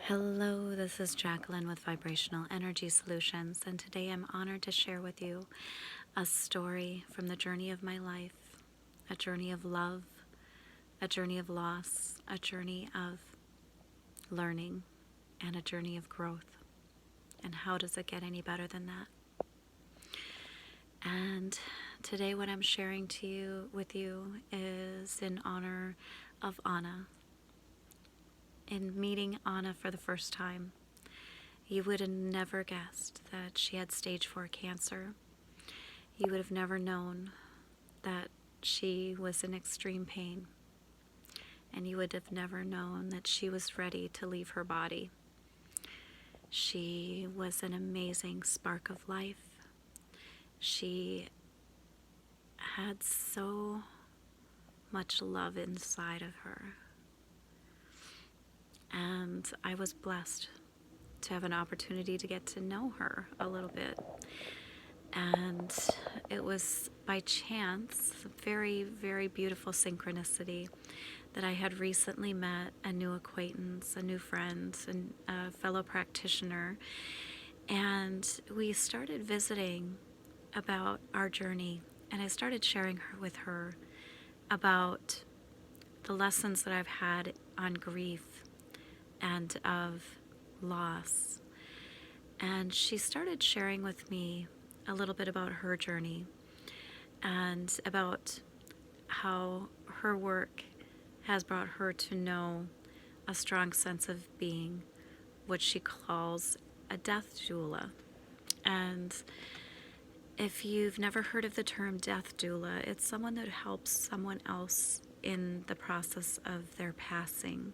Hello, this is Jacqueline with Vibrational Energy Solutions, and today I'm honored to share with you a story from the journey of my life, a journey of love, a journey of loss, a journey of learning, and a journey of growth. And how does it get any better than that? And today what I'm sharing with you is in honor of Anna. In meeting Anna for the first time, you would have never guessed that she had stage 4 cancer. You would have never known that she was in extreme pain. And you would have never known that she was ready to leave her body. She was an amazing spark of life. She had so much love inside of her. And I was blessed to have an opportunity to get to know her a little bit. And it was by chance, very, very beautiful synchronicity, that I had recently met a new acquaintance, a new friend, and a fellow practitioner. And we started visiting about our journey. And I started sharing with her about the lessons that I've had on grief and of loss. And she started sharing with me a little bit about her journey and about how her work has brought her to know a strong sense of being what she calls a death doula. And if you've never heard of the term death doula, it's someone that helps someone else in the process of their passing.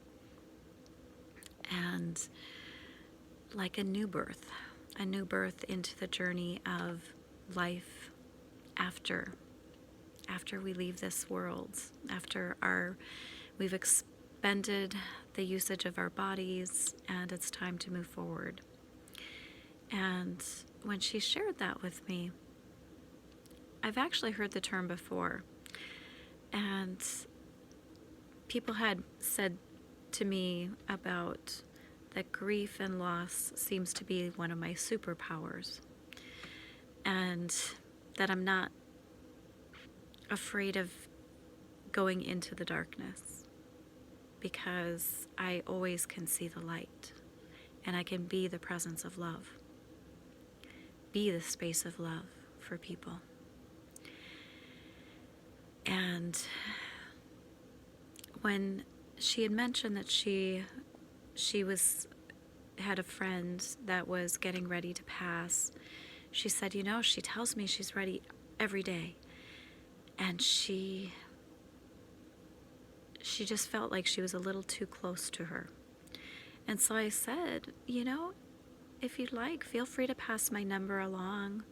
And like a new birth into the journey of life after we leave this world, after we've expended the usage of our bodies and it's time to move forward. And when she shared that with me, I've actually heard the term before, and people had said to me about that grief and loss seems to be one of my superpowers, and that I'm not afraid of going into the darkness because I always can see the light, and I can be the presence of love, be the space of love for people. And when she had mentioned that she had a friend that was getting ready to pass, she said, she tells me she's ready every day. And she just felt like she was a little too close to her. And so I said, if you'd like, feel free to pass my number along,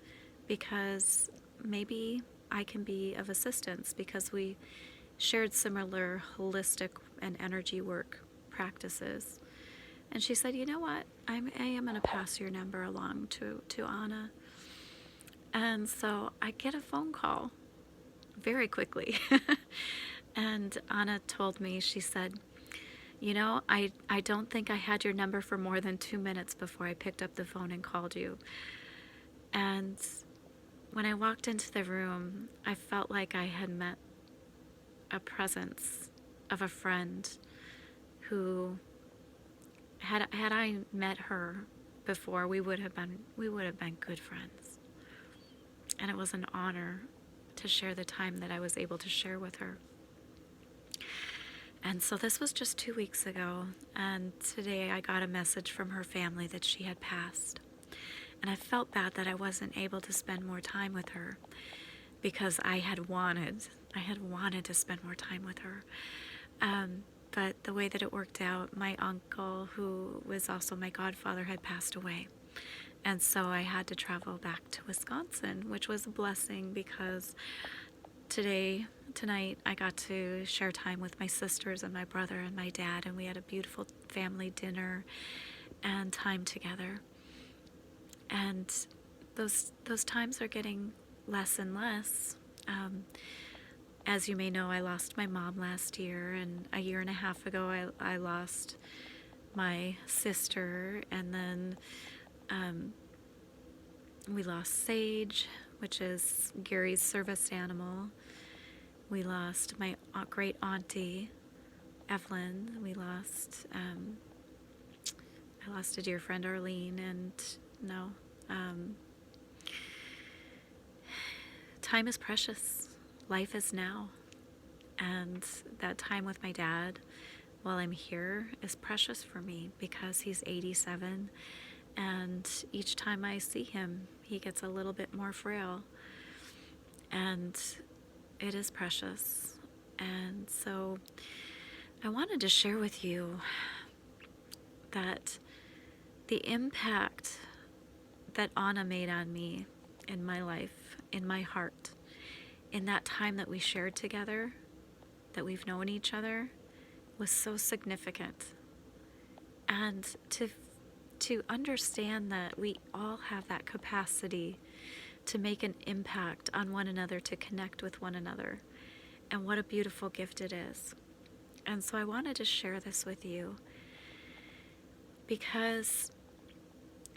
because maybe I can be of assistance, because we shared similar holistic and energy work practices. And she said, you know what, I am going to pass your number along to Anna. And so I get a phone call very quickly. And Anna told me, she said, I don't think I had your number for more than 2 minutes before I picked up the phone and called you. And when I walked into the room, I felt like I had met a presence of a friend who, had I met her before, we would have been good friends. And it was an honor to share the time that I was able to share with her. And so this was just 2 weeks ago, and today I got a message from her family that she had passed. And I felt bad that I wasn't able to spend more time with her, because I had wanted to spend more time with her. But the way that it worked out, my uncle, who was also my godfather, had passed away. And so I had to travel back to Wisconsin, which was a blessing, because tonight I got to share time with my sisters and my brother and my dad, and we had a beautiful family dinner and time together. And those times are getting less and less. As you may know, I lost my mom last year, and a year and a half ago I lost my sister, and then we lost Sage, which is Gary's service animal. We lost my great auntie, Evelyn. I lost a dear friend, Arlene, and no. Time is precious. Life is now. And that time with my dad while I'm here is precious for me because he's 87. And each time I see him, he gets a little bit more frail. And it is precious. And so I wanted to share with you that the impact that Anna made on me in my life, in my heart, in that time that we shared together, that we've known each other, was so significant. And to understand that we all have that capacity to make an impact on one another, to connect with one another, and what a beautiful gift it is. And so I wanted to share this with you because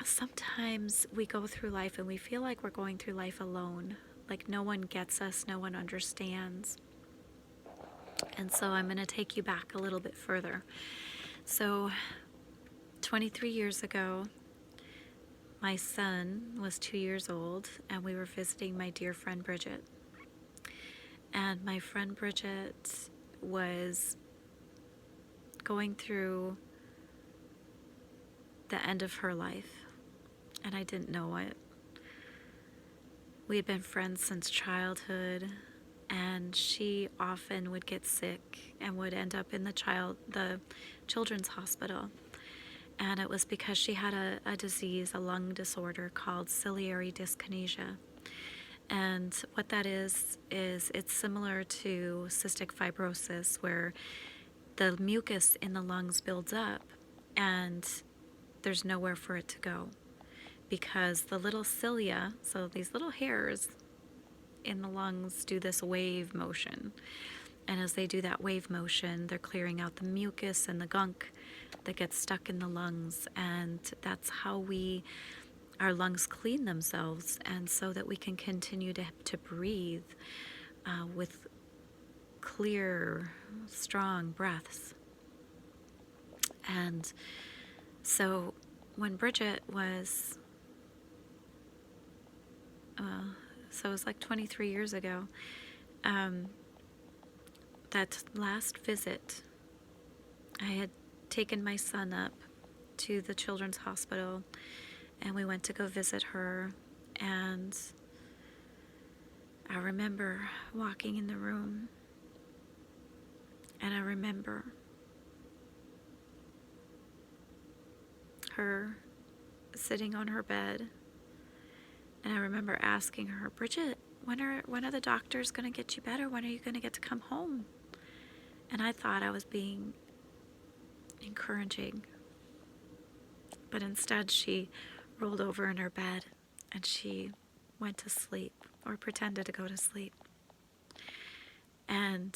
sometimes we go through life and we feel like we're going through life alone, like no one gets us, no one understands. And so I'm going to take you back a little bit further. So 23 years ago, my son was 2 years old, and we were visiting my dear friend Bridget. And my friend Bridget was going through the end of her life, and I didn't know it. We had been friends since childhood, and she often would get sick and would end up in the children's hospital. And it was because she had a disease, a lung disorder called ciliary dyskinesia. And what that is it's similar to cystic fibrosis, where the mucus in the lungs builds up and there's nowhere for it to go, because the little cilia, so these little hairs in the lungs, do this wave motion. And as they do that wave motion, they're clearing out the mucus and the gunk that gets stuck in the lungs. And that's how our lungs clean themselves, and so that we can continue to breathe with clear, strong breaths. And so when Bridget was, so it was like 23 years ago, that last visit, I had taken my son up to the children's hospital, and we went to go visit her. And I remember walking in the room, and I remember her sitting on her bed, and I remember asking her, Bridget, when are the doctors going to get you better? When are you going to get to come home? And I thought I was being encouraging, but instead she rolled over in her bed and she went to sleep, or pretended to go to sleep. And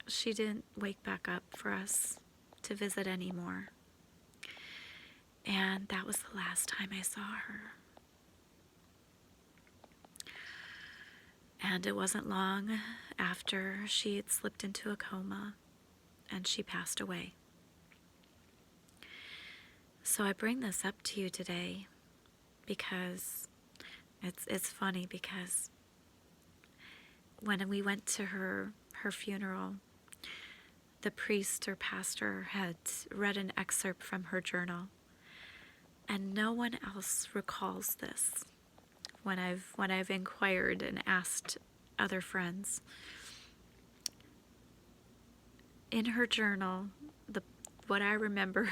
she didn't wake back up for us to visit anymore. And that was the last time I saw her. And it wasn't long after she had slipped into a coma and she passed away. So I bring this up to you today because it's funny, because when we went to her funeral, the priest or pastor had read an excerpt from her journal, and no one else recalls this. When I've inquired and asked other friends, in her journal, what I remember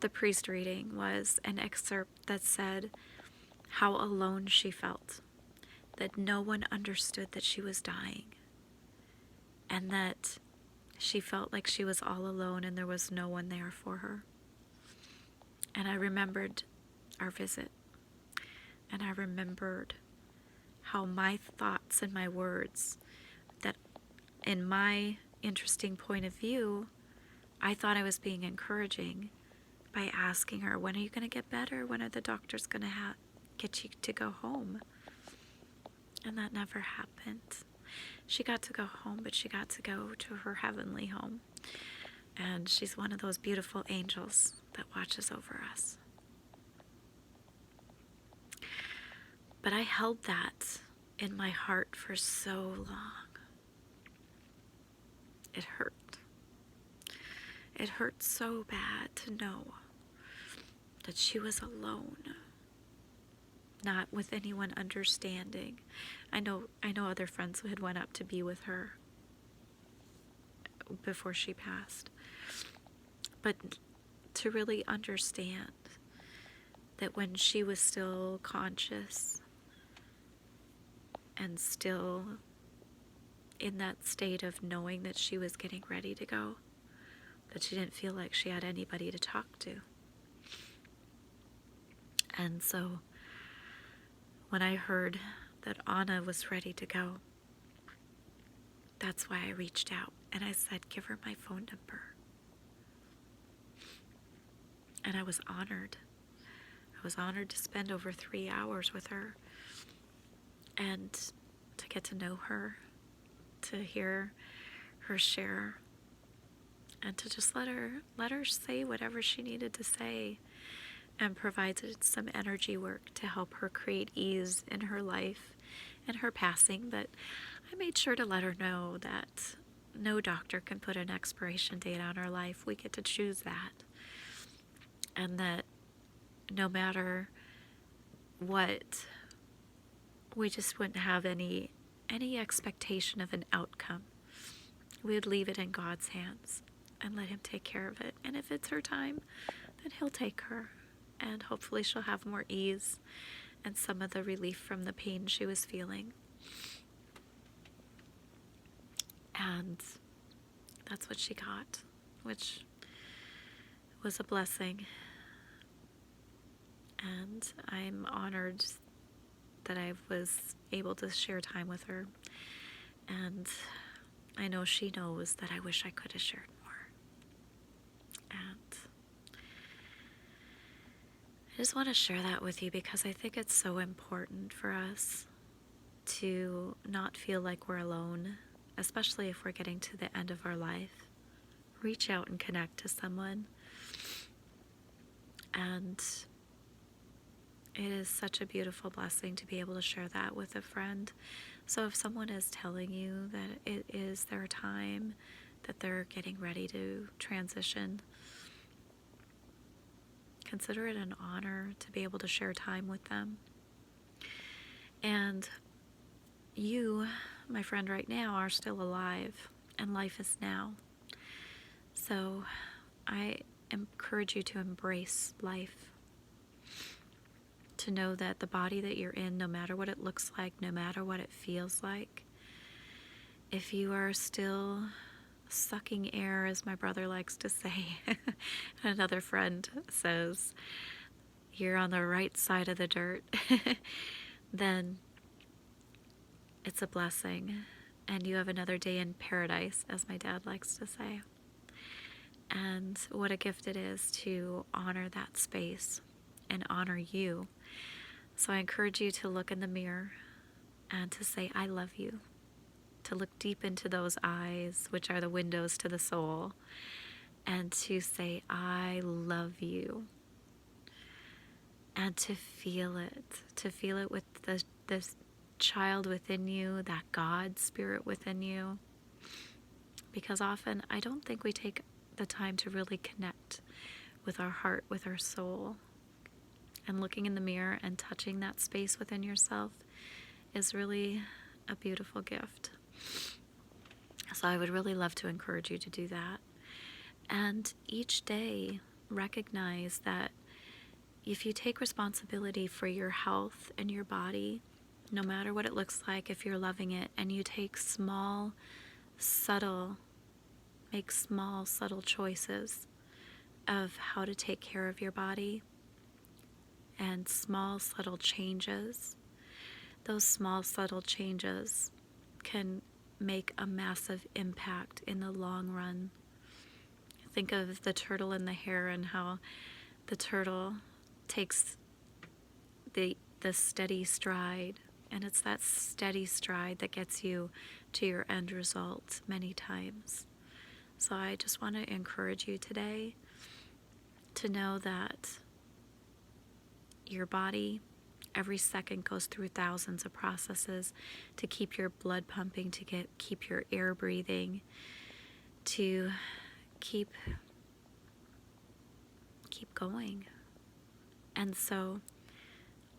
the priest reading was an excerpt that said how alone she felt, that no one understood that she was dying, and that she felt like she was all alone and there was no one there for her. And I remembered our visit, and I remembered how my thoughts and my words, that in my interesting point of view, I thought I was being encouraging by asking her, when are you going to get better? When are the doctors going to get you to go home? And that never happened. She got to go home, but she got to go to her heavenly home. And she's one of those beautiful angels that watches over us. But I held that in my heart for so long. It hurt. It hurt so bad to know that she was alone, not with anyone understanding. I know other friends who had went up to be with her before she passed. But to really understand that when she was still conscious and still in that state of knowing that she was getting ready to go, that she didn't feel like she had anybody to talk to. And so when I heard that Anna was ready to go, that's why I reached out and I said, give her my phone number. And I was honored. I was honored to spend over 3 hours with her and to get to know her, to hear her share, and to just let her say whatever she needed to say, and provided some energy work to help her create ease in her life and her passing. But I made sure to let her know that no doctor can put an expiration date on our life. We get to choose that. And that no matter what, we just wouldn't have any expectation of an outcome. We would leave it in God's hands and let him take care of it. And if it's her time, then he'll take her. And hopefully she'll have more ease and some of the relief from the pain she was feeling. And that's what she got, which was a blessing. And I'm honored that I was able to share time with her. And I know she knows that I wish I could have shared more. And I just want to share that with you because I think it's so important for us to not feel like we're alone, especially if we're getting to the end of our life. Reach out and connect to someone. And it is such a beautiful blessing to be able to share that with a friend. So if someone is telling you that it is their time, that they're getting ready to transition, consider it an honor to be able to share time with them. And you, my friend, right now are still alive, and life is now. So I encourage you to embrace life. To know that the body that you're in, no matter what it looks like, no matter what it feels like, if you are still sucking air, as my brother likes to say, another friend says, you're on the right side of the dirt, then it's a blessing. And you have another day in paradise, as my dad likes to say. And what a gift it is to honor that space and honor you. So I encourage you to look in the mirror and to say, I love you. To look deep into those eyes, which are the windows to the soul, and to say, I love you. And to feel it with this child within you, that God spirit within you. Because often I don't think we take the time to really connect with our heart, with our soul. And looking in the mirror and touching that space within yourself is really a beautiful gift. So I would really love to encourage you to do that. And each day, recognize that if you take responsibility for your health and your body, no matter what it looks like, if you're loving it, and you take make small, subtle choices of how to take care of your body, and small, subtle changes. Those small, subtle changes can make a massive impact in the long run. think of the turtle and the hare, and how the turtle takes the steady stride, and it's that steady stride that gets you to your end result many times. So I just want to encourage you today to know that your body every second goes through thousands of processes to keep your blood pumping, to keep your air breathing, to keep going. And so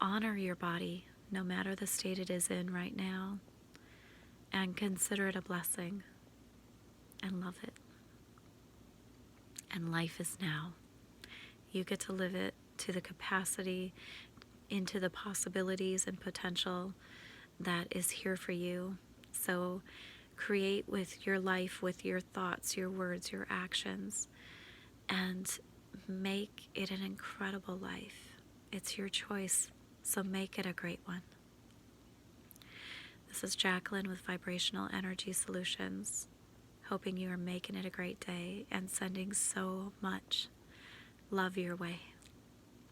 honor your body no matter the state it is in right now, and consider it a blessing and love it. And life is now. You get to live it to the capacity, into the possibilities and potential that is here for you. So create with your life, with your thoughts, your words, your actions, and make it an incredible life. It's your choice, so make it a great one. This is Jacqueline with Vibrational Energy Solutions, hoping you are making it a great day and sending so much love your way.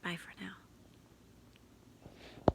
Bye for now.